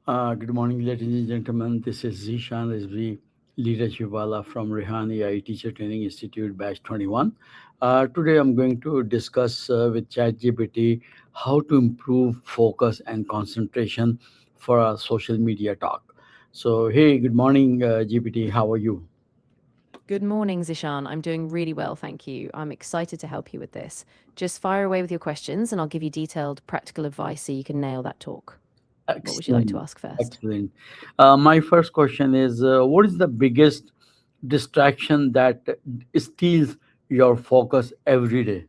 Good morning, ladies and gentlemen. This is Zishan Rizvi, Leadership Wala from Rehan AI Teacher Training Institute, Batch 21. Today, I'm going to discuss with ChatGPT how to improve focus and concentration for a social media talk. So, hey, good morning, GPT. How are you? Good morning, Zishan. I'm doing really well, thank you. I'm excited to help you with this. Just fire away with your questions and I'll give you detailed practical advice so you can nail that talk. What would you like to Excellent. ask first? Excellent. My first question is what is the biggest distraction that steals your focus every day?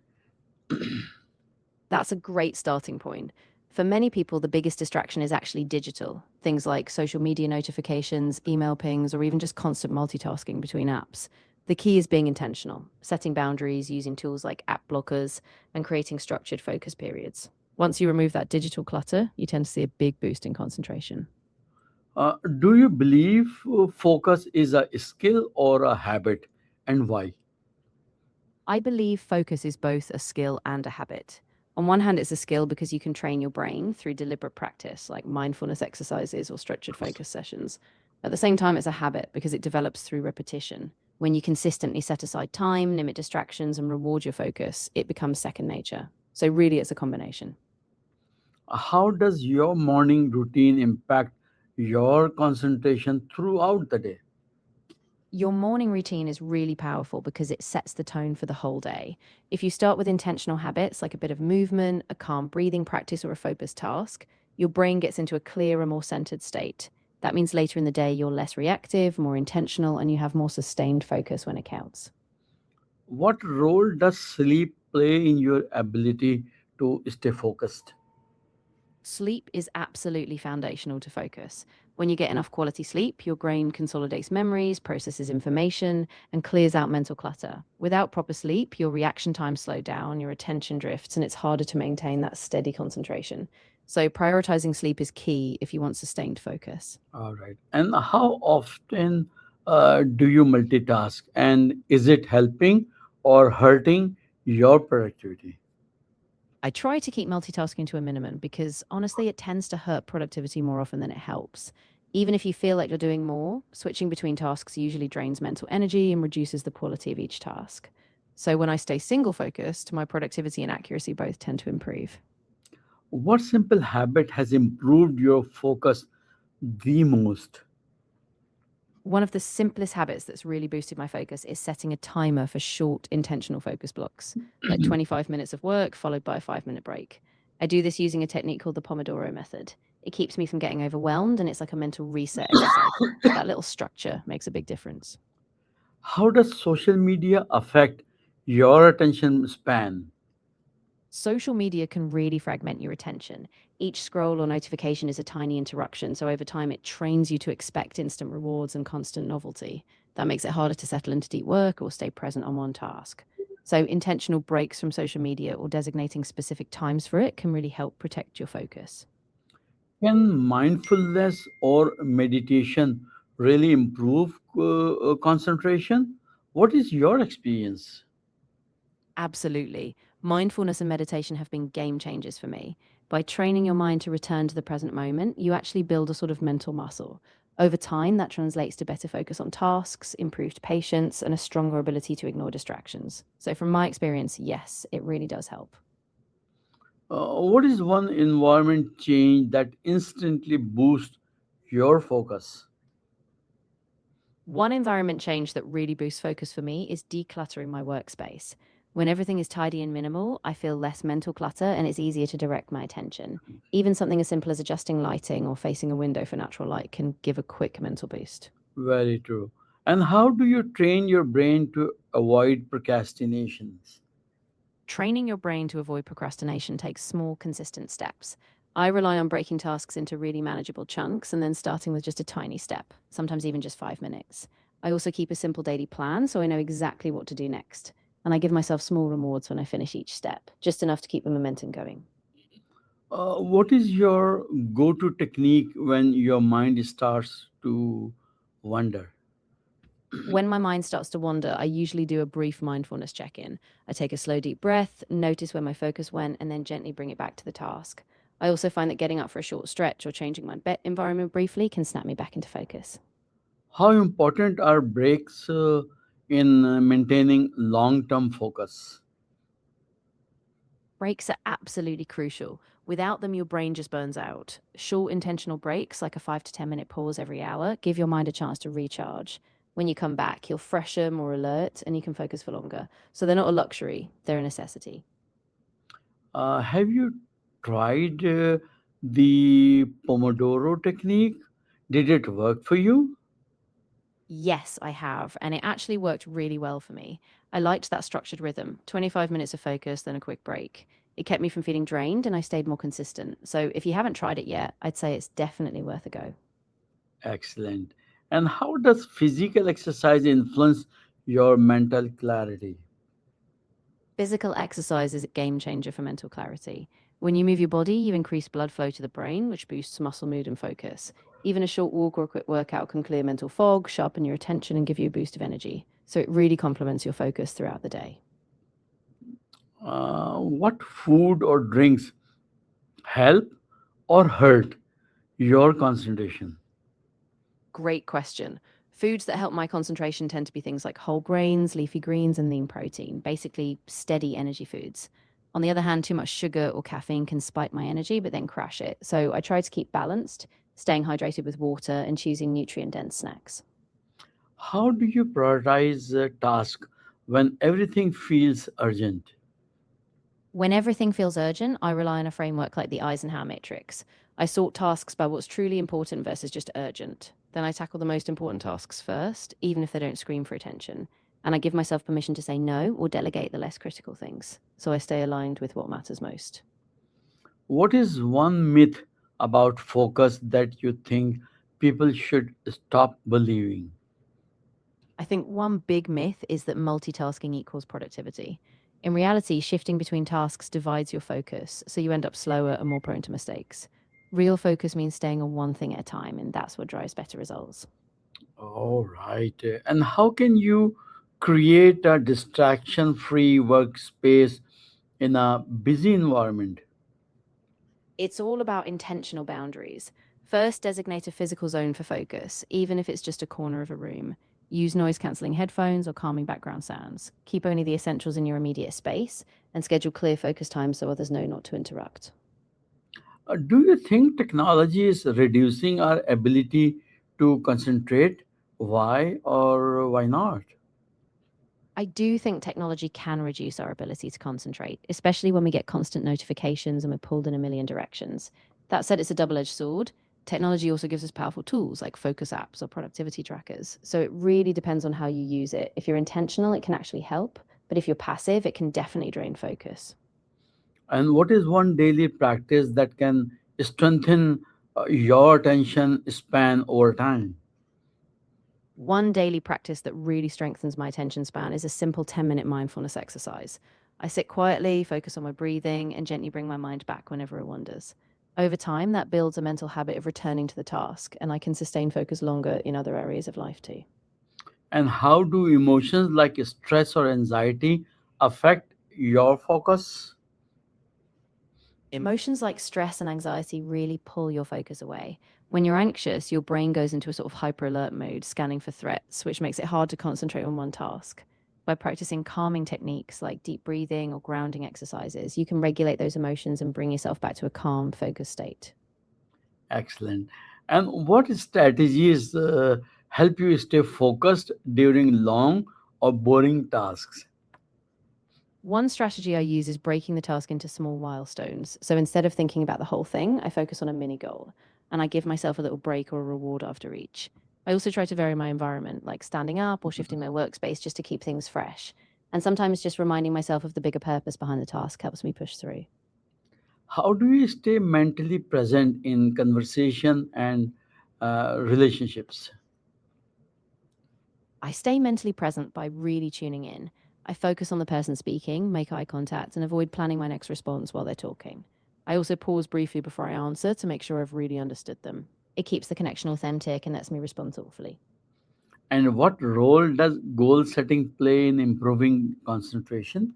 That's a great starting point. For many people, the biggest distraction is actually digital. Things like social media notifications, email pings, or even just constant multitasking between apps. The key is being intentional, setting boundaries, using tools like app blockers, and creating structured focus periods. Once you remove that digital clutter, you tend to see a big boost in concentration. Do you believe focus is a skill or a habit, and why? I believe focus is both a skill and a habit. On one hand, it's a skill because you can train your brain through deliberate practice, like mindfulness exercises or structured focus sessions. At the same time, it's a habit because it develops through repetition. When you consistently set aside time, limit distractions, and reward your focus, it becomes second nature. So, really, it's a combination. How does your morning routine impact your concentration throughout the day? Your morning routine is really powerful because it sets the tone for the whole day. If you start with intentional habits like a bit of movement, a calm breathing practice, or a focused task, your brain gets into a clearer, more centered state. That means later in the day, you're less reactive, more intentional, and you have more sustained focus when it counts. What role does sleep play in your ability to stay focused? Sleep is absolutely foundational to focus. When you get enough quality sleep, your brain consolidates memories, processes information, and clears out mental clutter. Without proper sleep, your reaction times slow down, your attention drifts, and it's harder to maintain that steady concentration. So, prioritizing sleep is key if you want sustained focus. All right. And how often do you multitask? And is it helping or hurting your productivity? I try to keep multitasking to a minimum because honestly, it tends to hurt productivity more often than it helps. Even if you feel like you're doing more, switching between tasks usually drains mental energy and reduces the quality of each task. So when I stay single focused, my productivity and accuracy both tend to improve. What simple habit has improved your focus the most? One of the simplest habits that's really boosted my focus is setting a timer for short, intentional focus blocks, like 25 minutes of work followed by a 5-minute break. I do this using a technique called the Pomodoro method. It keeps me from getting overwhelmed and it's like a mental reset every cycle. That little structure makes a big difference. How does social media affect your attention span? Social media can really fragment your attention. Each scroll or notification is a tiny interruption, so over time it trains you to expect instant rewards and constant novelty. That makes it harder to settle into deep work or stay present on one task. So, intentional breaks from social media or designating specific times for it can really help protect your focus. Can mindfulness or meditation really improve concentration? What is your experience? Absolutely. Mindfulness and meditation have been game changers for me. By training your mind to return to the present moment, you actually build a sort of mental muscle. Over time, that translates to better focus on tasks, improved patience, and a stronger ability to ignore distractions. So, from my experience, yes, it really does help. What is one environment change that instantly boosts your focus? One environment change that really boosts focus for me is decluttering my workspace. When everything is tidy and minimal, I feel less mental clutter and it's easier to direct my attention. Even something as simple as adjusting lighting or facing a window for natural light can give a quick mental boost. Very true. And how do you train your brain to avoid procrastinations? Training your brain to avoid procrastination takes small, consistent steps. I rely on breaking tasks into really manageable chunks and then starting with just a tiny step, sometimes even just 5 minutes. I also keep a simple daily plan so I know exactly what to do next. And I give myself small rewards when I finish each step, just enough to keep the momentum going. What is your go to technique when your mind starts to wander? When my mind starts to wander, I usually do a brief mindfulness check in. I take a slow, deep breath, notice where my focus went, and then gently bring it back to the task. I also find that getting up for a short stretch or changing my environment briefly can snap me back into focus. How important are breaks in maintaining long term focus? Breaks are absolutely crucial. Without them, your brain just burns out. Short, intentional breaks, like a 5 to 10 minute pause every hour, give your mind a chance to recharge. When you come back, you're fresher, more alert, and you can focus for longer. So they're not a luxury, they're a necessity. Have you tried the Pomodoro technique? Did it work for you? Yes, I have. And it actually worked really well for me. I liked that structured rhythm 25 minutes of focus, then a quick break. It kept me from feeling drained and I stayed more consistent. So if you haven't tried it yet, I'd say it's definitely worth a go. Excellent. And how does physical exercise influence your mental clarity? Physical exercise is a game changer for mental clarity. When you move your body, you increase blood flow to the brain, which boosts muscle mood and focus. Even a short walk or a quick workout can clear mental fog, sharpen your attention, and give you a boost of energy. So it really complements your focus throughout the day. What food or drinks help or hurt your concentration? Great question. Foods that help my concentration tend to be things like whole grains, leafy greens, and lean protein, basically steady energy foods. On the other hand, too much sugar or caffeine can spike my energy, but then crash it. So I try to keep balanced, staying hydrated with water, and choosing nutrient dense snacks. How do you prioritize a task when everything feels urgent? When everything feels urgent, I rely on a framework like the Eisenhower matrix. I sort tasks by what's truly important versus just urgent. Then I tackle the most important tasks first, even if they don't scream for attention. And I give myself permission to say no or delegate the less critical things. So I stay aligned with what matters most. What is one myth about focus that you think people should stop believing? I think one big myth is that multitasking equals productivity. In reality, shifting between tasks divides your focus, so you end up slower and more prone to mistakes. Real focus means staying on one thing at a time, and that's what drives better results. All right. And how can you create a distraction free workspace in a busy environment? It's all about intentional boundaries. First, designate a physical zone for focus, even if it's just a corner of a room. Use noise cancelling headphones or calming background sounds. Keep only the essentials in your immediate space and schedule clear focus times so others know not to interrupt. Do you think technology is reducing our ability to concentrate? Why or why not? I do think technology can reduce our ability to concentrate, especially when we get constant notifications and we're pulled in a million directions. That said, it's a double edged sword. Technology also gives us powerful tools like focus apps or productivity trackers. So it really depends on how you use it. If you're intentional, it can actually help. But if you're passive, it can definitely drain focus. And what is one daily practice that can strengthen your attention span over time? One daily practice that really strengthens my attention span is a simple 10-minute mindfulness exercise. I sit quietly, focus on my breathing, and gently bring my mind back whenever it wanders. Over time, that builds a mental habit of returning to the task, and I can sustain focus longer in other areas of life too. And how do emotions like stress or anxiety affect your focus? Emotions like stress and anxiety really pull your focus away. When you're anxious, your brain goes into a sort of hyper alert mode, scanning for threats, which makes it hard to concentrate on one task. By practicing calming techniques like deep breathing or grounding exercises, you can regulate those emotions and bring yourself back to a calm, focused state. Excellent. And what strategies help you stay focused during long or boring tasks? One strategy I use is breaking the task into small milestones. So instead of thinking about the whole thing, I focus on a mini goal and I give myself a little break or a reward after each. I also try to vary my environment, like standing up or shifting my workspace just to keep things fresh. And sometimes just reminding myself of the bigger purpose behind the task helps me push through. How do you stay mentally present in conversation and relationships? I stay mentally present by really tuning in. I focus on the person speaking, make eye contact, and avoid planning my next response while they're talking. I also pause briefly before I answer to make sure I've really understood them. It keeps the connection authentic and lets me respond thoughtfully. And what role does goal setting play in improving concentration?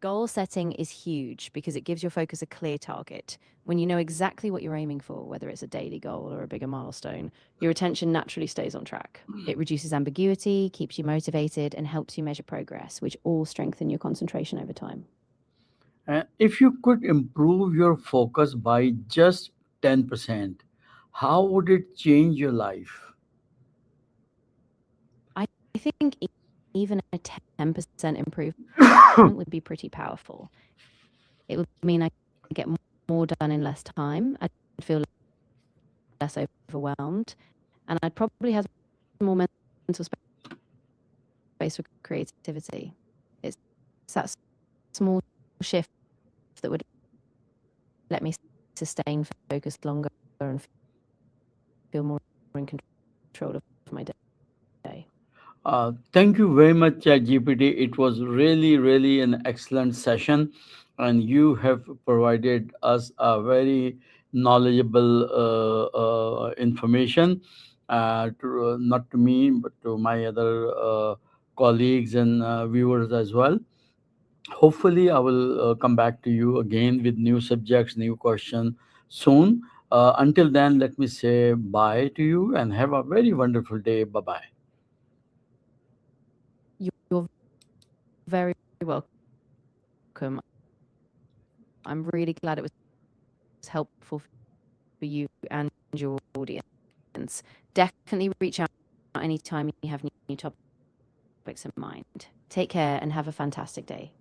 Goal setting is huge because it gives your focus a clear target. When you know exactly what you're aiming for, whether it's a daily goal or a bigger milestone, your attention naturally stays on track. It reduces ambiguity, keeps you motivated, and helps you measure progress, which all strengthen your concentration over time. If you could improve your focus by just 10%, how would it change your life? I think even a 10% improvement would be pretty powerful. It would mean I could get more done in less time. I'd feel less overwhelmed, and I'd probably have more mental space for creativity. It's that small shift that would let me sustain focus longer and feel more in control of my day. Thank you very much, ChatGPT. It was really, really an excellent session, and you have provided us a very knowledgeable information, not to me, but to my other colleagues and viewers as well. Hopefully, I will come back to you again with new subjects, new questions soon. Until then, let me say bye to you and have a very wonderful day. Bye bye. You're very welcome. I'm really glad it was helpful for you and your audience. Definitely reach out anytime you have new topics in mind. Take care and have a fantastic day.